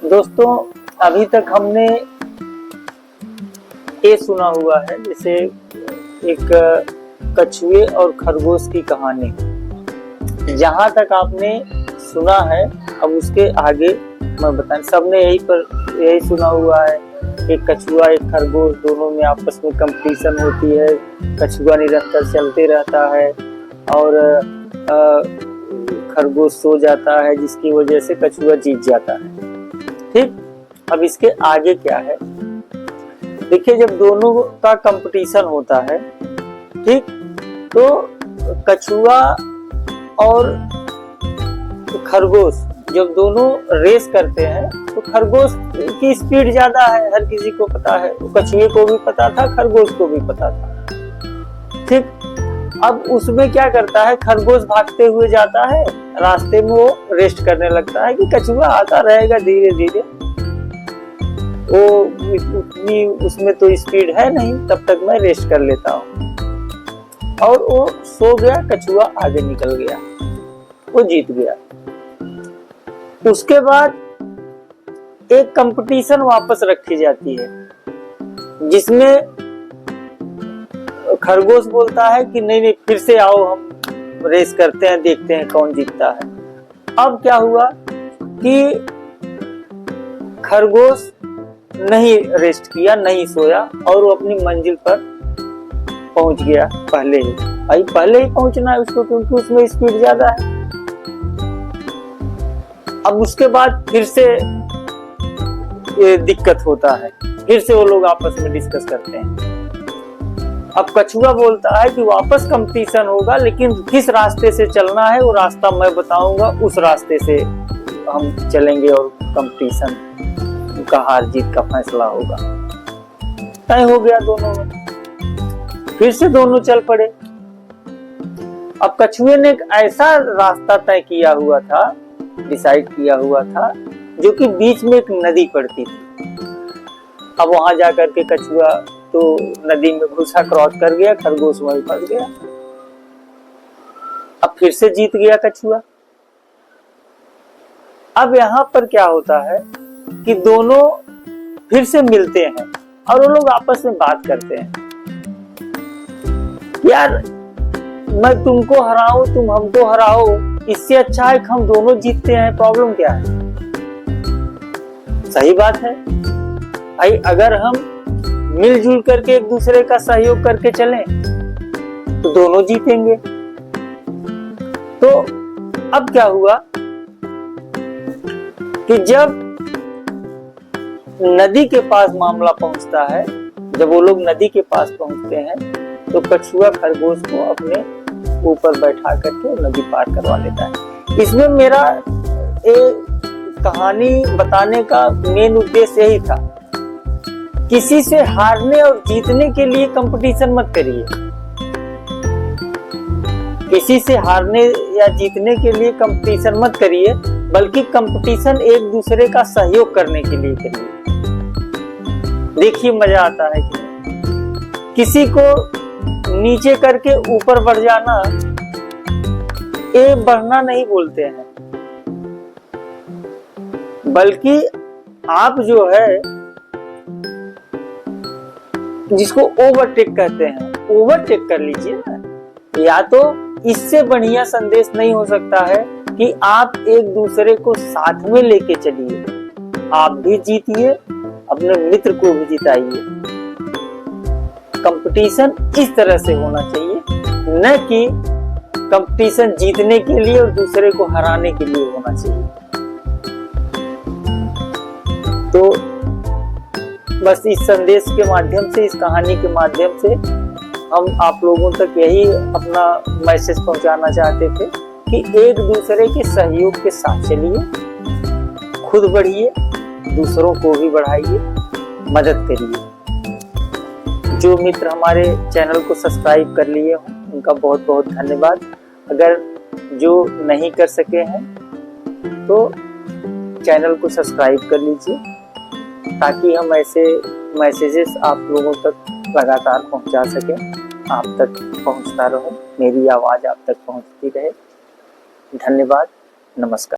दोस्तों, अभी तक हमने ये सुना हुआ है, जैसे एक कछुए और खरगोश की कहानी। जहां तक आपने सुना है, अब उसके आगे मैं बताऊं। सबने यही सुना हुआ है, एक कछुआ एक खरगोश, दोनों में आपस में कंपटीशन होती है। कछुआ निरंतर चलते रहता है और खरगोश सो जाता है, जिसकी वजह से कछुआ जीत जाता है। ठीक, अब इसके आगे क्या है देखिए। जब दोनों का कंपटीशन होता है, ठीक, तो कछुआ और खरगोश जब दोनों रेस करते हैं तो खरगोश की स्पीड ज्यादा है, हर किसी को पता है। कछुए को भी पता था, खरगोश को भी पता था। ठीक, अब उसमें क्या करता है, खरगोश भागते हुए जाता है, रास्ते में वो रेस्ट करने लगता है कि कछुआ आता रहेगा धीरे धीरे, वो उतनी उसमें तो स्पीड है नहीं, तब तक मैं रेस्ट कर लेता हूँ। और वो सो गया, कछुआ आगे निकल गया, वो जीत गया। उसके बाद एक कंपटीशन वापस रखी जाती है, जिसमें खरगोश बोलता है कि नहीं, फिर से आओ, हम रेस करते हैं, देखते हैं कौन जीतता है। अब क्या हुआ कि खरगोश नहीं रेस्ट किया, नहीं सोया, और वो अपनी मंजिल पर पहुंच गया पहले ही। भाई पहले ही पहुंचना है उसको, क्योंकि उसमें स्पीड ज्यादा है। अब उसके बाद फिर से ये दिक्कत होता है, फिर से वो लोग आपस में डिस्कस करते हैं। अब कछुआ बोलता है कि वापस कंपटीशन होगा, लेकिन किस रास्ते से चलना है वो रास्ता मैं बताऊंगा, उस रास्ते से हम चलेंगे और कंपटीशन का हार जीत का फैसला होगा। तय हो गया दोनों में, फिर से दोनों चल पड़े। अब कछुए ने एक ऐसा रास्ता तय किया हुआ था, डिसाइड किया हुआ था, जो कि बीच में एक नदी पड़ती थी। अब वहां जाकर के कछुआ तो नदी में घुसा, क्रॉस कर गया, खरगोश वहीं फंस गया। अब फिर से जीत गया कछुआ। अब यहाँ पर क्या होता है कि दोनों फिर से मिलते हैं और वो लोग आपस में बात करते हैं, यार मैं तुमको हराऊं, तुम हमको हराओ, इससे अच्छा है कि हम दोनों जीतते हैं, प्रॉब्लम क्या है। सही बात है भाई, अगर हम मिलजुल करके एक दूसरे का सहयोग करके चलें तो दोनों जीतेंगे। तो अब क्या हुआ कि जब नदी के पास मामला पहुंचता है, जब वो लोग नदी के पास पहुंचते हैं, तो कछुआ खरगोश को अपने ऊपर बैठा करके नदी पार करवा लेता है। इसमें मेरा एक कहानी बताने का मेन उद्देश्य यही था, किसी से हारने और जीतने के लिए कंपटीशन मत करिए। किसी से हारने या जीतने के लिए कंपटीशन मत करिए, बल्कि कंपटीशन एक दूसरे का सहयोग करने के लिए करिए। देखिए मजा आता है कि किसी को नीचे करके ऊपर बढ़ जाना, ये बढ़ना नहीं बोलते हैं, बल्कि आप जो है, जिसको ओवरटेक कहते हैं, ओवरटेक कर लीजिए ना। या तो इससे बढ़िया संदेश नहीं हो सकता है कि आप एक दूसरे को साथ में लेके चलिए, आप भी जीतिए, अपने मित्र को भी जिताइए। कंपटीशन इस तरह से होना चाहिए, न कि कंपटीशन जीतने के लिए और दूसरे को हराने के लिए होना चाहिए। तो बस इस संदेश के माध्यम से, इस कहानी के माध्यम से हम आप लोगों तक यही अपना मैसेज पहुंचाना चाहते थे कि एक दूसरे के सहयोग के साथ चलिए, खुद बढ़िए, दूसरों को भी बढ़ाइए, मदद करिए। जो मित्र हमारे चैनल को सब्सक्राइब कर लिए हों, उनका बहुत बहुत धन्यवाद। अगर जो नहीं कर सके हैं तो चैनल को सब्सक्राइब कर लीजिए, ताकि हम ऐसे मैसेजेस आप लोगों तक लगातार पहुंचा सकें, आप तक पहुंचता रहो, मेरी आवाज़ आप तक पहुंचती रहे। धन्यवाद, नमस्कार।